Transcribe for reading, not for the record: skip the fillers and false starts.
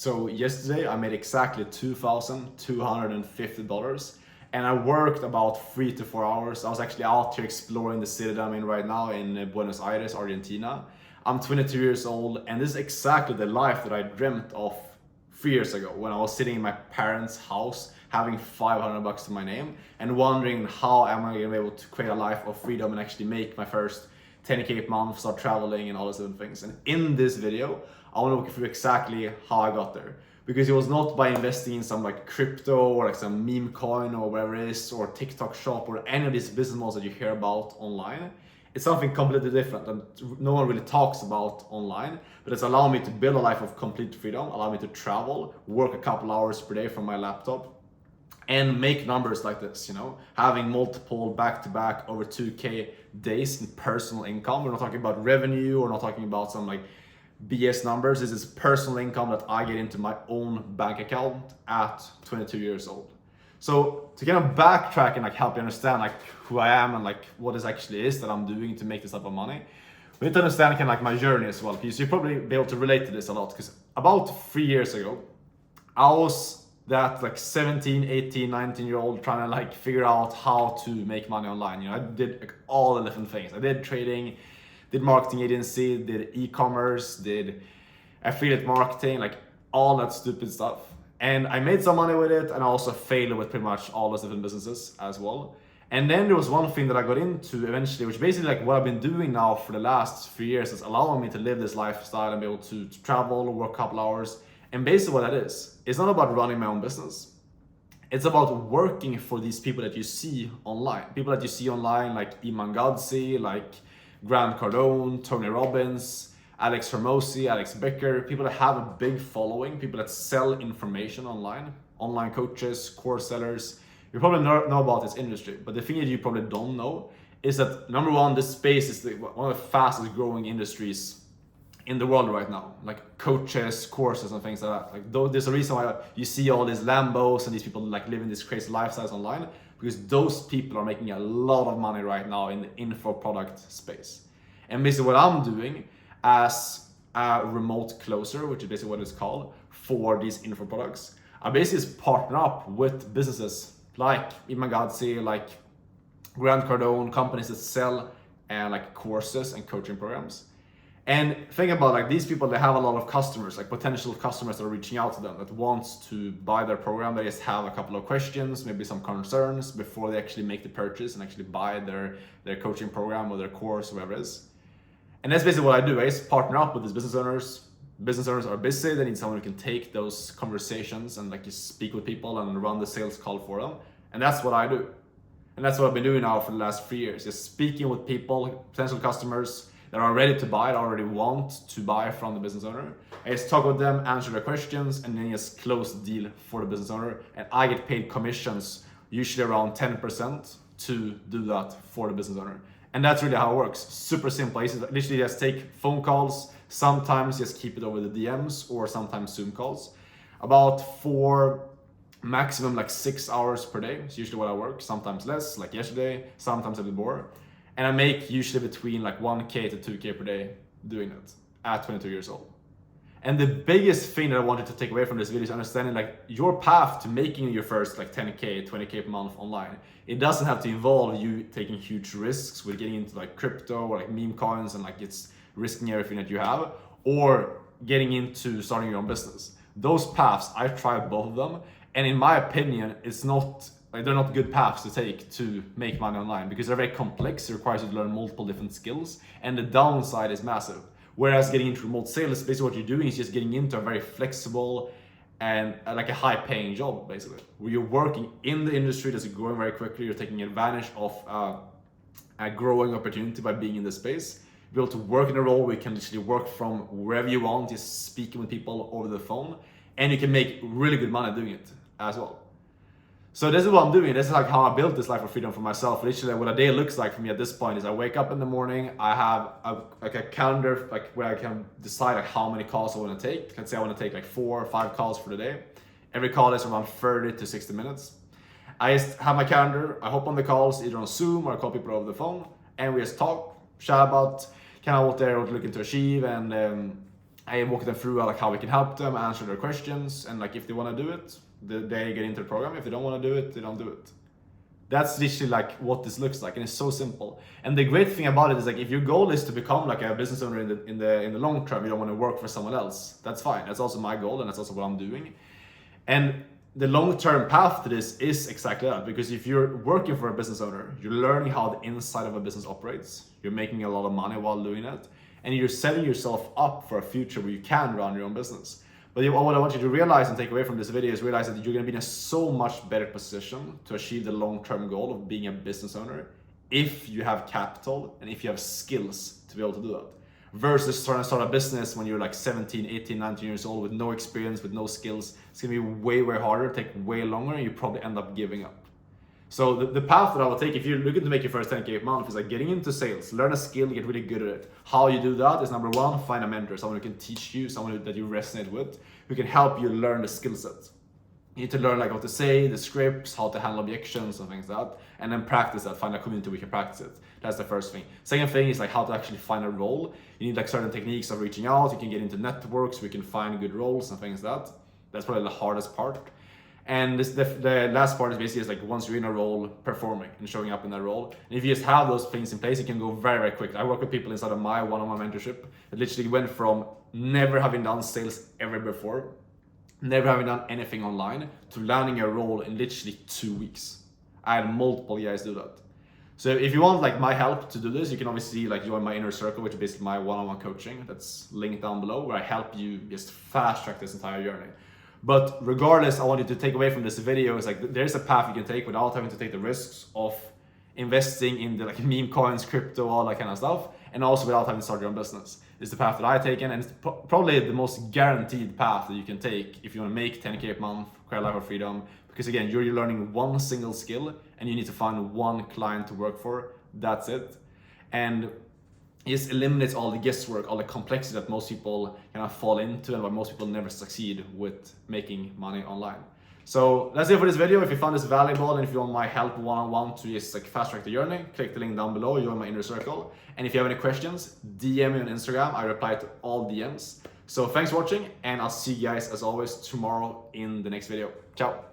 So yesterday I made exactly $2,250 and I worked about 3 to 4 hours. I was actually out here exploring the city that I'm in right now in Buenos Aires, Argentina. I'm 22 years old and this is exactly the life that I dreamt of 3 years ago when I was sitting in my parents' house having $500 to my name and wondering how am I going to be able to create a life of freedom and actually make my first 10K per month, start traveling and all those different things. And in this video, I want to walk you through exactly how I got there. Because it was not by investing in some like crypto or like some meme coin or whatever it is, or TikTok shop or any of these business models that you hear about online. It's something completely different and no one really talks about online, but it's allowed me to build a life of complete freedom, allow me to travel, work a couple hours per day from my laptop, and make numbers like this, you know, having multiple back-to-back over 2K days in personal income. We're not talking about revenue, we're not talking about some like BS numbers. This is personal income that I get into my own bank account at 22 years old. So to kind of backtrack and like help you understand like who I am and like what this actually is that I'm doing to make this type of money, we need to understand kind of like my journey as well, because you'll probably be able to relate to this a lot. Because about 3 years ago, I was that like 17, 18, 19-year-old trying to like figure out how to make money online. You know, I did like all the different things. I did trading, did marketing agency, did e-commerce, did affiliate marketing, like all that stupid stuff. And I made some money with it and I also failed with pretty much all those different businesses as well. And then there was one thing that I got into eventually, which basically like what I've been doing now for the last 3 years is allowing me to live this lifestyle and be able to travel, work a couple hours. And basically what that is, it's not about running my own business. It's about working for these people that you see online. People that you see online like Iman Gadzhi, like Grant Cardone, Tony Robbins, Alex Hormozi, Alex Becker, people that have a big following, people that sell information online coaches, course sellers. You probably know about this industry, but the thing that you probably don't know is that number one, this space is one of the fastest growing industries in the world right now, like coaches, courses and things like that. Like there's a reason why you see all these Lambos and these people like living these crazy lifestyles online, because those people are making a lot of money right now in the info product space. And basically what I'm doing as a remote closer, which is basically what it's called, for these info products, I basically just partner up with businesses like Iman Gadzhi, like Grant Cardone, companies that sell like courses and coaching programs. And think about like these people, they have a lot of customers, like potential customers that are reaching out to them that wants to buy their program. They just have a couple of questions, maybe some concerns before they actually make the purchase and actually buy their coaching program or their course, whatever it is. And that's basically what I do. I just partner up with these business owners. Business owners are busy. They need someone who can take those conversations and like just speak with people and run the sales call for them. And that's what I do. And that's what I've been doing now for the last 3 years. Just speaking with people, potential customers that are ready to buy, that already want to buy from the business owner. I just talk with them, answer their questions, and then just close the deal for the business owner. And I get paid commissions, usually around 10% to do that for the business owner. And that's really how it works. Super simple. I literally just take phone calls, sometimes just keep it over the DMs or sometimes Zoom calls. About 4, maximum like 6 hours per day. It's usually what I work, sometimes less, like yesterday, sometimes a bit more. And I make usually between like 1K to 2K per day doing it at 22 years old. And the biggest thing that I wanted to take away from this video is understanding like your path to making your first like 10K, 20K per month online. It doesn't have to involve you taking huge risks with getting into like crypto or like meme coins and like it's risking everything that you have, or getting into starting your own business. Those paths, I've tried both of them. And in my opinion, it's not like they're not good paths to take to make money online because they're very complex. It requires you to learn multiple different skills, and the downside is massive. Whereas getting into remote sales, basically what you're doing is just getting into a very flexible and like a high paying job, basically, where you're working in the industry that's growing very quickly. You're taking advantage of a growing opportunity by being in this space. Be able to work in a role where you can literally work from wherever you want, just speaking with people over the phone, and you can make really good money doing it as well. So this is what I'm doing. This is like how I built this life of freedom for myself. Literally what a day looks like for me at this point is I wake up in the morning, I have a calendar like where I can decide like how many calls I want to take. Let's say I want to take like 4 or 5 calls for the day. Every call is around 30 to 60 minutes. I just have my calendar, I hop on the calls either on Zoom or I call people over the phone, and we just talk, chat about kind of what they're looking to achieve and I walk them through like how we can help them, answer their questions, and like if they want to do it, they get into the program. If they don't want to do it, they don't do it. That's literally like what this looks like, and it's so simple. And the great thing about it is like if your goal is to become like a business owner in the long term, you don't want to work for someone else. That's fine. That's also my goal, and that's also what I'm doing. And the long-term path to this is exactly that, because if you're working for a business owner, you're learning how the inside of a business operates. You're making a lot of money while doing it, and you're setting yourself up for a future where you can run your own business. But what I want you to realize and take away from this video is realize that you're going to be in a so much better position to achieve the long-term goal of being a business owner if you have capital and if you have skills to be able to do that. Versus trying to start a business when you're like 17, 18, 19 years old with no experience, with no skills. It's going to be way, way harder, take way longer, and you probably end up giving up. So the path that I will take, if you're looking to make your first 10K a month, is like getting into sales, learn a skill, get really good at it. How you do that is number one, find a mentor, someone who can teach you, someone that you resonate with, who can help you learn the skill set. You need to learn like what to say, the scripts, how to handle objections and things like that, and then practice that, find a community where you can practice it. That's the first thing. Second thing is like how to actually find a role. You need like certain techniques of reaching out. You can get into networks where you can find good roles and things like that. That's probably the hardest part. And the last part is basically just like once you're in a role, performing and showing up in that role. And if you just have those things in place, it can go very, very quick. I work with people inside of my one-on-one mentorship that literally went from never having done sales ever before, never having done anything online, to landing a role in literally 2 weeks. I had multiple guys do that. So if you want like my help to do this, you can obviously like join my inner circle, which is basically my one-on-one coaching. That's linked down below, where I help you just fast track this entire journey. But regardless, I want you to take away from this video is like there's a path you can take without having to take the risks of investing in the like meme coins, crypto, all that kind of stuff, and also without having to start your own business. It's the path that I've taken, and it's probably the most guaranteed path that you can take if you want to make 10K a month, create a life of freedom. Because again, you're learning one single skill, and you need to find one client to work for. That's it. And it eliminates all the guesswork, all the complexity that most people kind of fall into, and why most people never succeed with making money online. So that's it for this video. If you found this valuable and if you want my help one-on-one to just like fast track the journey, click the link down below, join my inner circle. And if you have any questions, DM me on Instagram. I reply to all DMs. So thanks for watching, and I'll see you guys as always tomorrow in the next video. Ciao.